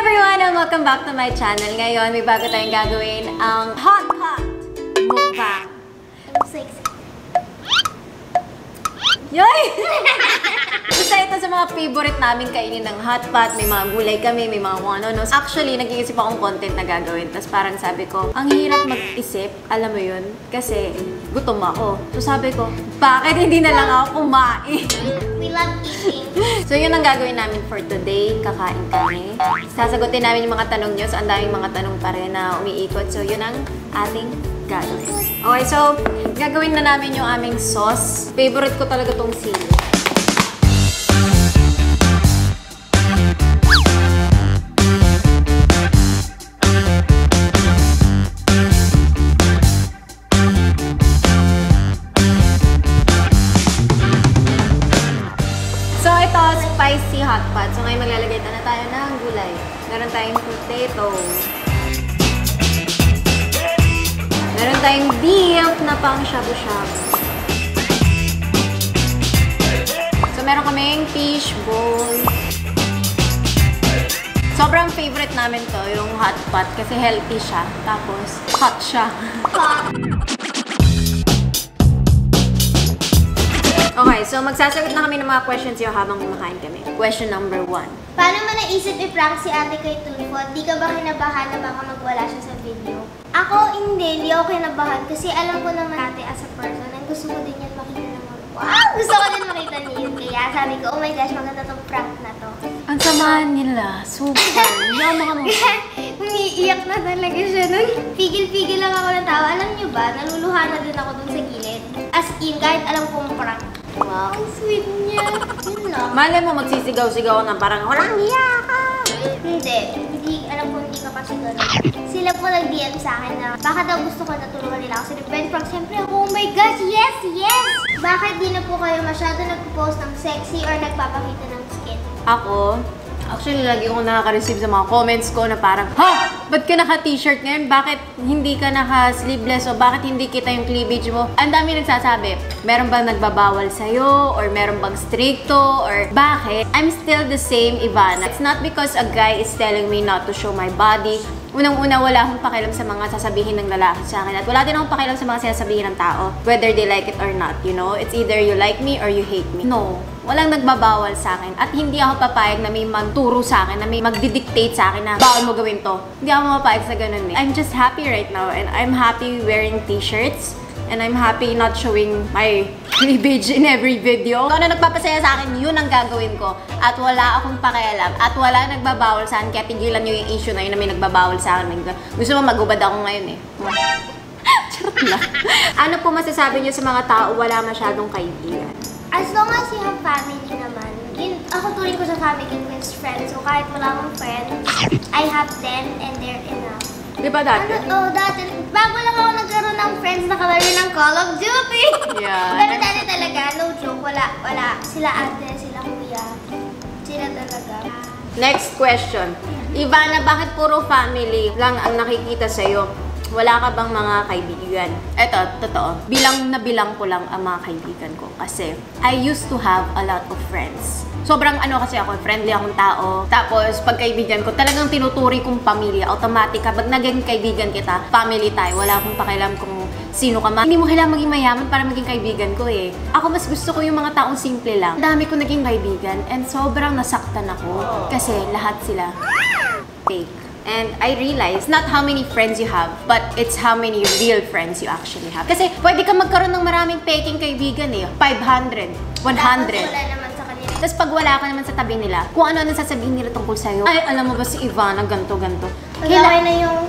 everyone and welcome back to my channel. Ngayon, may bago tayong gagawin ang hot pot mukbang. Yoy! Isa ito sa mga favorite namin kainin ng hot pot. May mga gulay kami, may mga ano. Actually, nag-iisip akong content na gagawin. Tapos parang sabi ko, ang hirap mag-isip, alam mo yun, kasi gutom ako. So sabi ko, bakit hindi na lang ako kumain? We love eating. So yun ang gagawin namin for today. Kakain kami. Sasagutin namin yung mga tanong nyo. So ang daming mga tanong pa rin na umiikot. So yun ang ating gagawin. Okay, so gagawin na namin yung aming sauce. Favorite ko talaga tong sili. So ito, spicy hot pot. So ngayon maglalagay na tayo ng gulay. Meron tayong potato. Meron tayong beef na pang shabu-shabu. So, meron kaming fish bowl. Sobrang favorite namin to, yung hot pot, kasi healthy siya. Tapos, hot siya. Okay, so magsasagot na kami ng mga questions yung habang kumakain kami. Question number 1. Paano mo naisip i-prank si ate kay Tulfo? Di ka ba kinabahan na baka magwala siya sa video? Ako, hindi ako kinabahan kasi alam ko naman ate as a person and gusto ko din yan makita naman. Wow! Gusto ko din makita niya yun. Kaya sabi ko, oh my gosh, maganda tong prank na to. Ang samahan nila. Super. Yaman mo. Umiiyak na talaga siya nun. Pigil-pigil lang ako ng tawa. Alam niyo ba, naluluha na din ako dun sa gilid. As in, kahit alam kong prank. Wow, ang sweet niya. Yun lang. Malay mo magsisigaw-sigaw na parang walang hiya ka. Hindi, alam ko hindi ka kasi gano'n. Sila po nag-DM sa akin na baka daw gusto ko na tulungan nila ako sa Ben Frank. Siyempre ako, oh my gosh, yes, yes! Bakit di na po kayo masyado nag-post ng sexy or nagpapakita ng skin? Ako, actually, lagi ko nakaka-receive sa mga comments ko na parang, ha! Ba't ka naka-t-shirt ngayon? Bakit hindi ka naka-sleeveless? O bakit hindi kita yung cleavage mo? Ang dami nagsasabi, meron bang nagbabawal sa'yo? Or meron bang stricto? Or bakit? I'm still the same, Ivana. It's not because a guy is telling me not to show my body. Unang-una, wala akong pakialam sa mga sasabihin ng lalaki sa akin. At wala din akong pakialam sa mga sinasabihin ng tao. Whether they like it or not, you know? It's either you like me or you hate me. No. Walang nagbabawal sa akin. At hindi ako papayag na may magturo sa akin, na may magdidictate sa akin na bawal mo gawin to. Hindi ako mapapayag sa ganun eh. I'm just happy right now and I'm happy wearing t-shirts. And I'm happy not showing my cleavage in every video. Kung ano nagpapasaya sa akin, yun ang gagawin ko. At wala akong pakialam. At wala nagbabawal sa akin. Kaya tigilan nyo yung issue na yun na may nagbabawal sa akin. Gusto mo magubad ako ngayon eh. Charot lang. Ano po masasabi nyo sa mga tao wala masyadong kaibigan? As long as you have family naman, yun, ako tuloy ko sa family and best friends. So kahit wala akong friends, I have them and they're enough. Di ba dati? Dati. Bago lang ako nagkaroon ng friends na kalaro ng Call of Duty. Yeah. Pero dati talaga, no joke, wala. Sila ate, sila kuya. Sila talaga. Next question. Ivana, bakit puro family lang ang nakikita sa'yo? Wala ka bang mga kaibigan? Eto, totoo. Bilang na bilang ko lang ang mga kaibigan ko. Kasi I used to have a lot of friends. Sobrang kasi ako, friendly akong tao. Tapos, pag kaibigan ko, talagang tinuturi kong pamilya. Automatic, kapag naging kaibigan kita, family tayo. Wala akong pakialam kung sino ka man. Hindi mo kailangan maging mayaman para maging kaibigan ko eh. Ako mas gusto ko yung mga taong simple lang. Dami ko naging kaibigan and sobrang nasaktan ako. Kasi lahat sila fake. And I realized, not how many friends you have, but it's how many real friends you actually have. Kasi pwede ka magkaroon ng maraming peking kaibigan eh. 500, 100. Tapos wala naman sa kanila. Tapos pag wala ka naman sa tabi nila, kung ano-ano sasabihin nila tungkol sa'yo. Ay, alam mo ba si Ivana, ganto. Kailangan na yung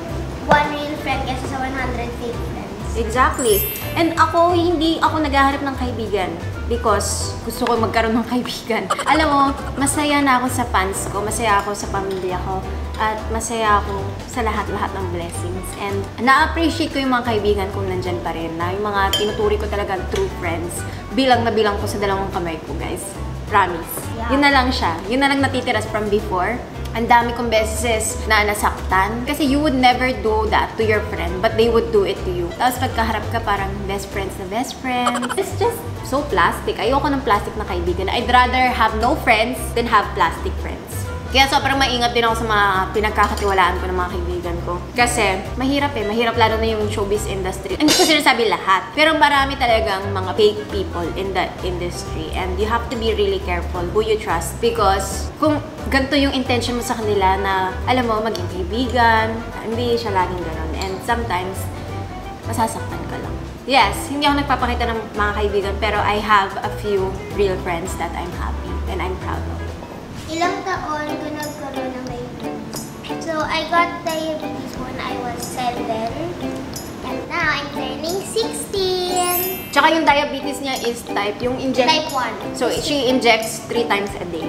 one real friend kasi sa 100 fake friends. Exactly. And ako, hindi ako naghahanap ng kaibigan because gusto ko magkaroon ng kaibigan. Alam mo, masaya na ako sa fans ko, masaya ako sa pamilya ko, at masaya ako sa lahat-lahat ng blessings. And na-appreciate ko yung mga kaibigan kong nandyan pa rin, na yung mga tinuturi ko talaga true friends. Bilang na bilang ko sa dalawang kamay ko, guys. Promise. Yeah. Yun na lang siya. Yun na lang natitira from before. Ang dami kong beses na nasaktan. Kasi you would never do that to your friend, but they would do it to you. Tapos pagkaharap ka parang best friends na best friends. It's just so plastic. Ayoko ng plastic na kaibigan. I'd rather have no friends than have plastic friends. Kaya sobrang maingat din ako sa mga pinagkakatiwalaan ko ng mga kaibigan ko. Kasi mahirap mahirap lalo na yung showbiz industry. Hindi ko sinasabi lahat, pero marami talagang mga fake people in that industry. And you have to be really careful who you trust. Because kung ganito yung intention mo sa kanila na, alam mo, maging kaibigan, hindi siya laging ganon. And sometimes, masasaktan ka lang. Yes, hindi ako nagpapakita ng mga kaibigan, pero I have a few real friends that I'm happy and I'm proud of. Ilang taon ko nagkaroon ng diabetes. So, I got diabetes when I was 7. And now, I'm turning 16. Tsaka yung diabetes niya is yung inject. Type 1. So, she injects 3 times a day.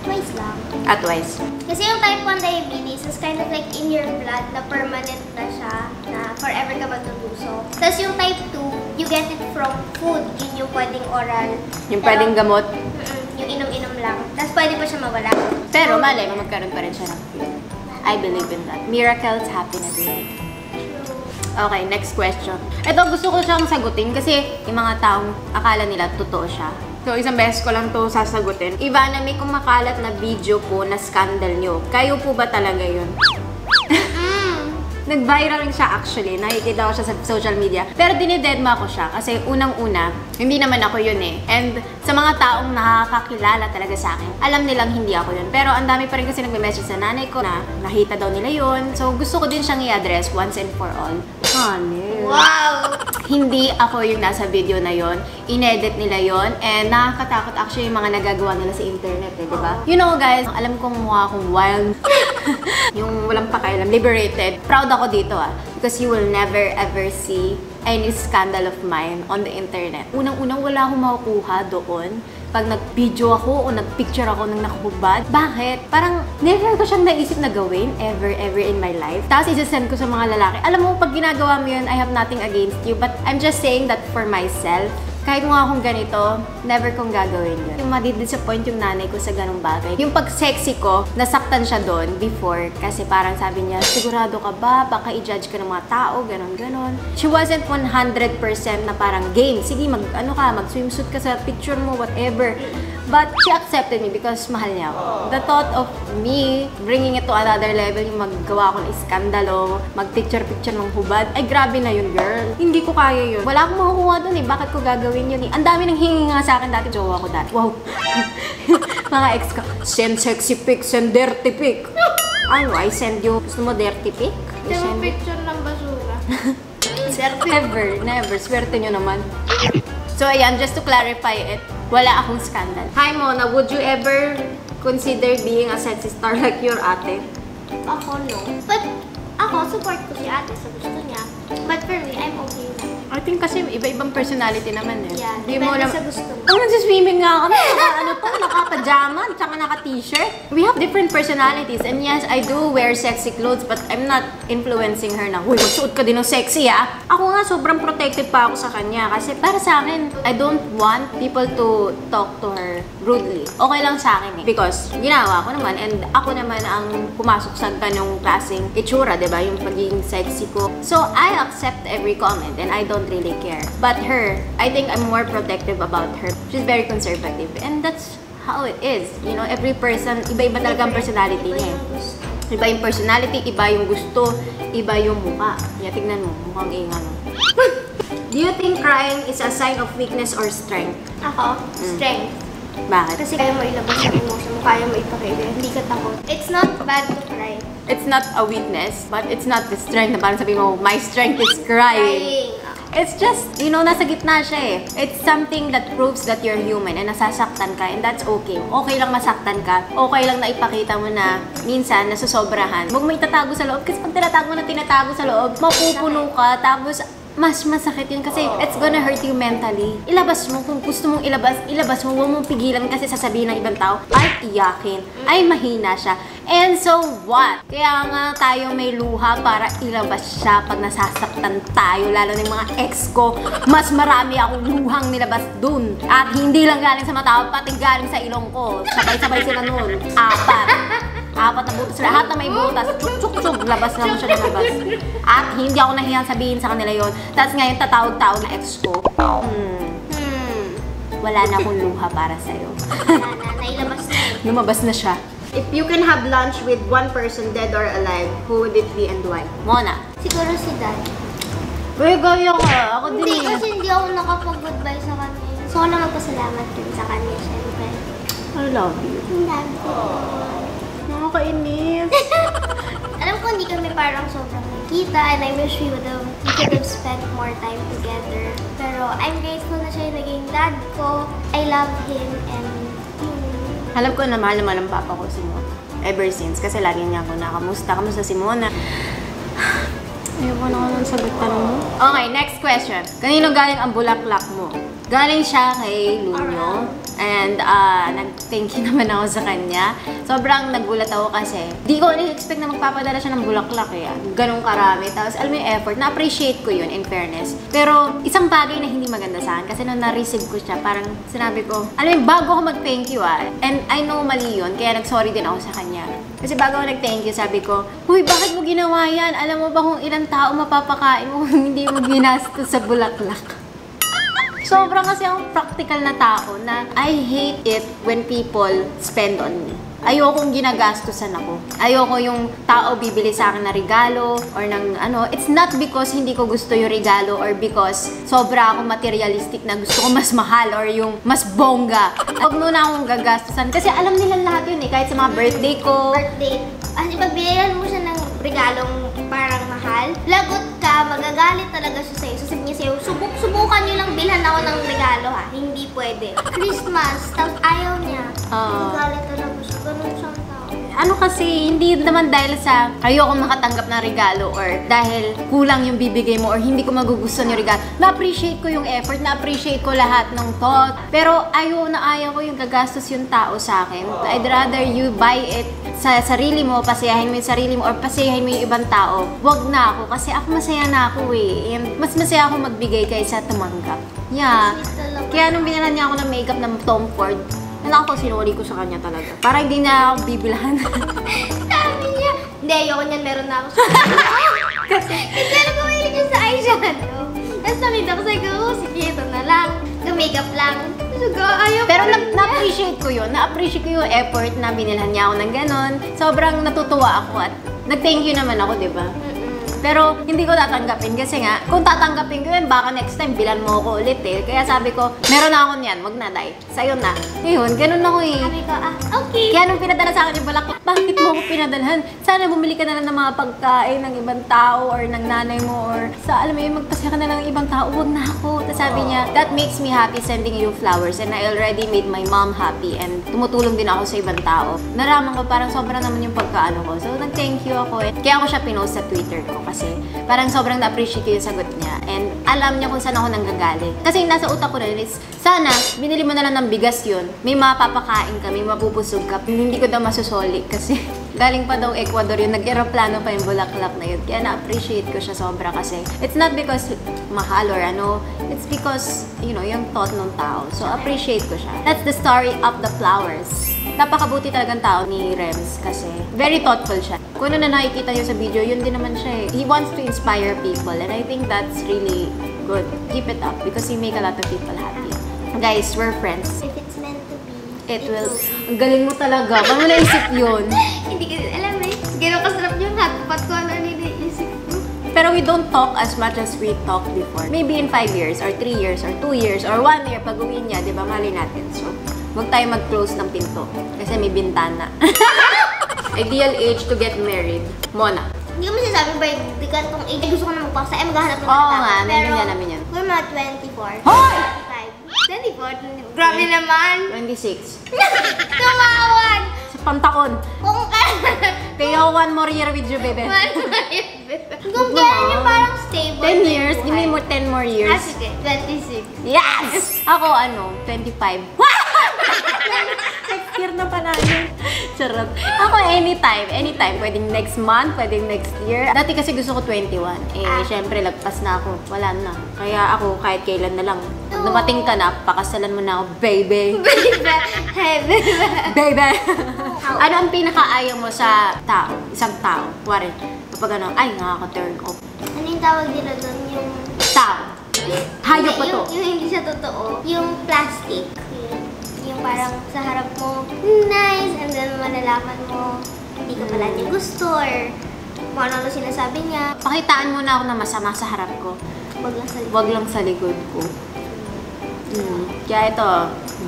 Twice lang. Twice. Kasi yung type 1 diabetes is kind of like in your blood na permanent na siya, na forever ka magtutuso. Tapos yung type 2, you get it from food. Yun yung pwedeng oral. Yung pwedeng gamot. Yung inom-inom lang. Tapos pwede pa siya mawala. Pero malay mo, magkaroon pa rin siya ng cure. I believe in that. Miracles happen every day. Okay, next question. Ito, gusto ko siyang sagutin kasi yung mga taong akala nila totoo siya. So, isang beses ko lang to sasagutin. Ivana, may kumakalat na video po na scandal nyo. Kayo po ba talaga yun? Nag-viral rin siya actually. Nakikita ko siya sa social media. Pero dinidedma ko siya kasi unang-una, hindi naman ako yun eh. And sa mga taong nakakakilala talaga sa akin, alam nilang hindi ako yun. Pero ang dami pa rin kasi nagme-message sa nanay ko na nakita daw nila yun. So gusto ko din siyang i-address once and for all. Honey. Wow! Hindi ako yung nasa video na yon, inedit nila yon, and nakakatakot actually yung mga nagagawa nila sa internet eh, di ba? You know guys, alam kong mukha akong wild, yung walang pakialam, liberated. Proud ako dito because you will never ever see any scandal of mine on the internet. Unang-unang wala akong makukuha doon pag nag-video ako o nag-picture ako ng nakahubad. Bakit? Parang never ko siyang naisip na gawin ever in my life. Tapos isasend ko sa mga lalaki. Alam mo, pag ginagawa mo yun, I have nothing against you. But I'm just saying that for myself, kahit nga akong ganito, never kong gagawin yun. Yung madidisappoint yung nanay ko sa ganung bagay. Yung pag-sexy ko, nasaktan siya doon before. Kasi parang sabi niya, sigurado ka ba? Baka i-judge ka ng mga tao, ganon. She wasn't 100% na parang game. Sige, mag-swimsuit ka sa picture mo, whatever. But she accepted me because mahal niya ako. The thought of me bringing it to another level, yung maggawa ako ng iskandalo, mag-picture-picture ng hubad, ay grabe na yun, girl. Hindi ko kaya yun. Wala akong makukuha dun eh. Bakit ko gagawin yun eh? Ang dami nang hingi nga sa akin dati. Jowa ko dati. Wow. Mga ex ko, send sexy pic, send dirty pic. Ano, I send you, gusto mo dirty pic? Ito picture ng basura. Never. Swerte nyo naman. So, ayan, just to clarify it, wala akong scandal. Hi, Mona, would you ever consider being a sexy star like your ate? Ako, no. But ako, support ko si ate sa gusto niya. But for me, I'm okay na. I think kasi iba-ibang personality naman eh. Yeah, Di mo depende alam. sa gusto mo. Oh, nagsiswimming nga kami. Naka-pajama, tsaka naka-t-shirt. We have different personalities. And yes, I do wear sexy clothes, but I'm not influencing her na, uy, magsuot ka din ng sexy Ako nga, sobrang protected pa ako sa kanya. Kasi para sa akin, I don't want people to talk to her rudely. Okay lang sa akin eh. Because ginawa ko naman, and ako naman ang pumasok sa ganong klaseng itsura, diba? Yung pagiging sexy ko. So, I accept every comment and I don't really care. But her, I think I'm more protective about her. She's very conservative and that's how it is. You know, every person, iba-iba talaga ang personality niya. Iba yung personality, iba yung gusto, iba yung mukha. Yeah, tignan mo, mukhang ingan. Do you think crying is a sign of weakness or strength? Ako, strength. Bakit? Kasi kaya mo ilabas yung emotion mo, kaya mo ipakita, hindi ka takot. It's not bad to cry. It's not a weakness, but it's not the strength na parang sabihin mo, my strength is crying. It's just, you know, nasa gitna siya eh. It's something that proves that you're human and nasasaktan ka and that's okay. Okay lang masaktan ka. Okay lang na ipakita mo na minsan nasusobrahan. Huwag mo itatago sa loob kasi pag tinatago sa loob, mapupuno ka tapos mas masakit yun kasi it's gonna hurt you mentally. Ilabas mo kung gusto mong ilabas mo, huwag mong pigilan kasi sasabihin ng ibang tao, ay iyakin, ay mahina siya. And so what? Kaya nga tayo may luha para ilabas siya pag nasasaktan tayo, lalo ng mga ex ko. Mas marami akong luhang nilabas dun. At hindi lang galing sa mata, pati galing sa ilong ko. Sabay-sabay sila nun. 4 na butas. Lahat na may butas. Tsuk-tsuk-tsuk. Labas lang siya ng labas. At hindi ako nahihang sabihin sa kanila yon. Tapos ngayon tatawag-tawag na ex ko. Wala na akong luha para sa'yo. Nailabas na. Lumabas na siya. If you can have lunch with one person, dead or alive, who would it be and why? Mona. Siguro si Dad. Uy, gaya ka. Ako din Hindi, eh. kasi hindi ako nakapag-goodbye sa kanya. So, ako lang magpasalamat din sa kanya, syempre. I love you. Ang dami ko. Nakakainis. Alam ko, hindi kami parang sobrang nakita and I wish we could have spent more time together. Pero I'm grateful na siya yung naging dad ko. I love him and Alam ko na mahal ang papa ko si Mona. Ever since. Kasi lagi niya ako na, kamusta si Mona? Ayoko na ako ng sagot tanong mo. Okay, next question. Kanino galing ang bulaklak mo? Galing siya kay Lunyo. And nag-thank you naman ako sa kanya. Sobrang nagulat ako kasi di ko expect na magpapadala siya ng bulaklak eh. Ganong karami. Tapos alam mo yung effort, na-appreciate ko yun in fairness. Pero isang bagay na hindi maganda sa akin kasi nung na-receive ko siya, parang sinabi ko, alam mo, bago ako mag-thank you and I know mali yun, kaya nag-sorry din ako sa kanya. Kasi bago ako nag-thank you, sabi ko, huy, bakit mo ginawa yan? Alam mo ba kung ilang tao mapapakain mo kung hindi mo ginastos sa bulaklak? Sobrang kasi akong practical na tao na I hate it when people spend on me. Ayokong ginagastusan ako. Ayoko yung tao bibili sa akin na regalo or ng ano. It's not because hindi ko gusto yung regalo or because sobra akong materialistic na gusto ko mas mahal or yung mas bongga. Huwag muna akong gagastusan kasi alam nila lahat yun eh. Kahit sa mga birthday ko. birthday. As in, pag binigyan mo siya ng regalong parang mahal, lagot ka, magagalit talaga siya sa'yo. Sasabihin niya sa'yo, subukan niyo lang bilhan ako ng regalo ha. Hindi pwede. Christmas, tapos ayaw niya. Magalit talaga siya. Ganun siyang tao. Ano kasi, hindi naman dahil sa ayoko makatanggap ng regalo or dahil kulang yung bibigay mo or hindi ko magugustuhan yung regalo. Na-appreciate ko yung effort, na-appreciate ko lahat ng thought. Pero ayaw ko yung gagastos yung tao sa akin. I'd rather you buy it sa sarili mo, pasayahin mo yung sarili mo or pasayahin mo yung ibang tao. Wag na ako kasi ako masaya na ako eh. And mas masaya ako magbigay kaysa tumanggap. Yeah. Kaya nung binalan niya ako ng makeup ng Tom Ford, ako sinuli ko sa kanya talaga. Para hindi na ako bibilhan. Sabi niya, hindi, ayoko niyan, meron na ako sa Kasi alam ko mahilig yun sa eyeshadow. Tapos sabi ko, sige, ito na lang. Makeup lang. Pero na-appreciate ko yun. Na-appreciate ko yung effort na binilhan niya ako ng ganon. Sobrang natutuwa ako at nag-thank you naman ako, di ba? Pero hindi ko tatanggapin kasi nga, kung tatanggapin ko yun, baka next time bilan mo ako ulit eh. Kaya sabi ko, meron na ako niyan, wag na dahil. Sa'yo na. Ngayon, ganun ako eh. Sabi ko, okay. Kaya nung pinadala sa akin yung bulaklak, bakit mo ako pinadalhan? Sana bumili ka na lang ng mga pagkain ng ibang tao or ng nanay mo or sa alam mo yun, magpasya ka na lang ng ibang tao, wag na ako. Tapos sabi niya, that makes me happy sending you flowers and I already made my mom happy and tumutulong din ako sa ibang tao. Naraman ko parang sobra naman yung pagkaano ko. So nag-thank you ako. Kaya ako siya pinost sa Twitter ko kasi parang sobrang na-appreciate ko yung sagot niya and alam niya kung saan ako nanggagaling. Kasi yung nasa utak ko na is, sana binili mo na lang ng bigas yun. May mapapakain ka, may mapupusog ka. Hindi ko daw masusoli kasi galing pa daw Ecuador yun, nag-aeroplano pa yung bulaklak na yun. Kaya na-appreciate ko siya sobra kasi it's not because mahal or ano, it's because, you know, yung thought ng tao. So, appreciate ko siya. That's the story of the flowers. Napakabuti talagang tao ni Rems kasi very thoughtful siya. Kung ano na nakikita niyo sa video, yun din naman siya eh. He wants to inspire people and I think that's really good. Keep it up because you make a lot of people happy. Guys, we're friends. If it's meant to be, It will. Ang galing mo talaga. Paano mo naisip yun? Hindi ko alam eh. Gano'n kasarap yung hotpot ko ano niliisip ko. Pero we don't talk as much as we talked before. Maybe in 5 years, or 3 years, or 2 years, or 1 year, pag uwi niya, di ba, mali natin. So, huwag tayo mag-close ng pinto. Kasi may bintana. Ideal age to get married. Mona. Hindi ko masasabi ba yung ganitong age. Gusto ko na magpaksa. Maghahanap ng Oo nga, naiintindihan namin yan. Kung mga 24. Hoy! 25. 24? Grabe naman. 26. Tumawan! Sa pantakon. Kung Kaya 1 more year with you, baby. Kung kailan yung parang stable. 10 years? Give me more 10 more years. Sige, 26. Yes! Ako, 25. Next year na pala yun. Charot. Ako, anytime. Pwedeng next month, pwedeng next year. Dati kasi gusto ko 21. Syempre, lagpas na ako. Wala na. Kaya ako, kahit kailan na lang. Pag dumating ka na, pakasalan mo na ako, baby. Baby! Ano ang pinakaayaw mo sa tao? Isang tao? Kuwari, kapag ano, ay, nakaka-turn off. Ano yung tawag nila doon? Yung... Tao. Hayop pa to. Yung hindi siya totoo. Yung plastic. Yung parang sa harap mo, nice, and then malalaman mo, hindi ka pala niya gusto, or kung ano sinasabi niya. Pakitaan mo na ako na masama sa harap ko. Wag lang sa likod ko. Kaya ito,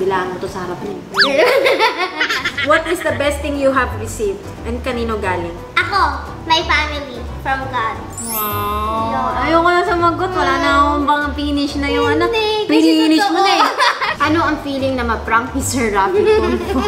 bilaan mo to sa harap niya. What is the best thing you have received? And kanino galing? Ako, my family, from God. Wow! Yeah. Ayoko na sumagot. Wala na akong bang finish na yung ano. Hindi, kasi Finish mo totoo. na eh. Ano ang feeling na ma-prank ni Sir Rapi Tulfo?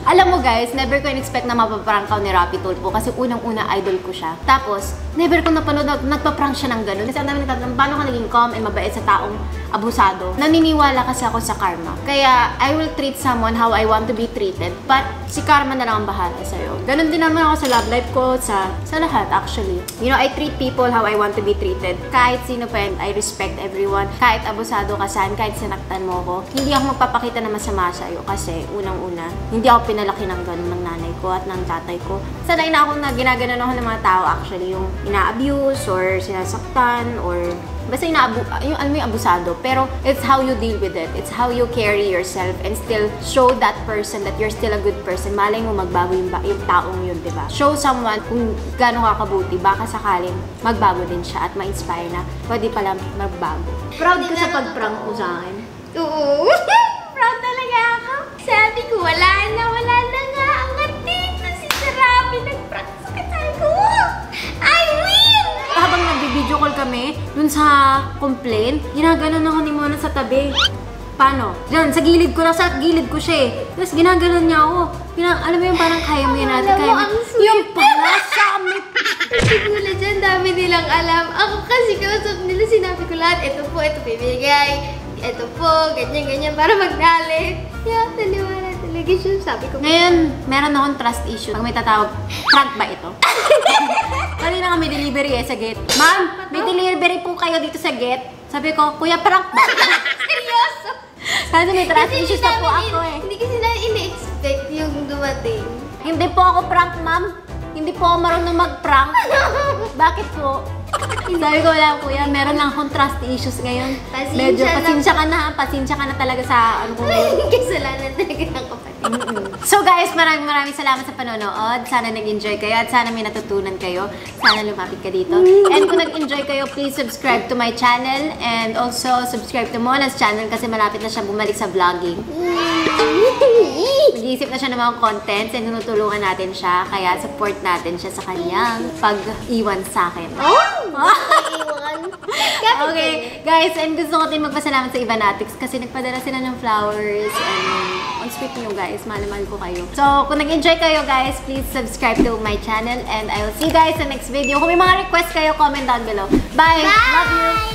Alam mo guys, never ko in-expect na mapaprank ka ni Rapi Tulfo kasi unang-una idol ko siya. Tapos, never ko napanood na nagpa-prank siya ng ganun. Kasi ang dami nagtatanong, paano ka naging calm and mabait sa taong abusado? Naniniwala kasi ako sa karma. Kaya, I will treat someone how I want to be treated. But, si karma na lang ang bahala sa'yo. Ganun din naman ako sa love life ko, sa lahat actually. You know, I treat people how I want to be treated. Kahit sino pa yan, I respect everyone. Kahit abusado ka saan, kahit sinaktan mo ko, hindi ako magpapakita na masama sa'yo kasi unang-una, hindi ako pinalaki ng ganun ng nanay ko at ng tatay ko. Sanay na ako na ginaganon ako ng mga tao actually, yung ina-abuse or sinasaktan or basta yung alam mo yung abusado. Pero it's how you deal with it. It's how you carry yourself and still show that person that you're still a good person. Malay mo magbago yung taong yun, diba? Show someone kung gaano kakabuti. Baka sakaling magbago din siya at ma-inspire na pwede pala magbago. Proud ka sa pag-prank mo sa akin? Oo. Proud talaga ako. Sabi ko, wala na nga. Ang atito si Sarabi nag-prank sa katay ko. I win! Habang nag-video call kami, dun sa complaint, ginaganon ako ni Mona sa tabi. Paano? Diyan, sa gilid ko siya eh. Tapos ginaganon niya ako. Alam mo yung parang kaya mo yun natin, kaya mo. Yung pala siya, may Siguro dyan, dami nilang alam. Ako kasi kausap nila, sinabi ko lahat, ito po bibigay. Ito po, ganyan, para magdalit. Yeah, taniwala talaga siya. Sabi ko, ngayon, meron akong trust issue. Pag may tatawag, prank ba ito? Kanina kami delivery sa gate. Ma'am, may delivery po kayo dito sa gate. Sabi ko, kuya, prank ba? seryoso? Kasi may trust issues na po ako eh. Hindi kasi na ini-expect yung dumating. Hindi po ako prank, ma'am. Hindi po ako marunong mag-prank. Bakit po? Sabi ko lang, kuya, meron lang akong trust issues ngayon. Medyo pasensya ka na talaga sa ano ko. Kasalanan talaga ng kapatid. So guys, maraming salamat sa panonood. Sana nag-enjoy kayo at sana may natutunan kayo. Sana lumapit ka dito. And kung nag-enjoy kayo, please subscribe to my channel and also subscribe to Mona's channel kasi malapit na siya bumalik sa vlogging. Nag-iisip na siya ng mga contents and tinutulungan natin siya. Kaya support natin siya sa kanyang pag-iwan sa akin. Okay, guys, and gusto ko din magpasalamat sa Ivanatics kasi nagpadala sila ng flowers and on sweet nyo guys, mahal ko kayo. So, kung nag-enjoy kayo guys, please subscribe to my channel and I will see you guys sa next video. Kung may mga request kayo, comment down below. Bye! Love you!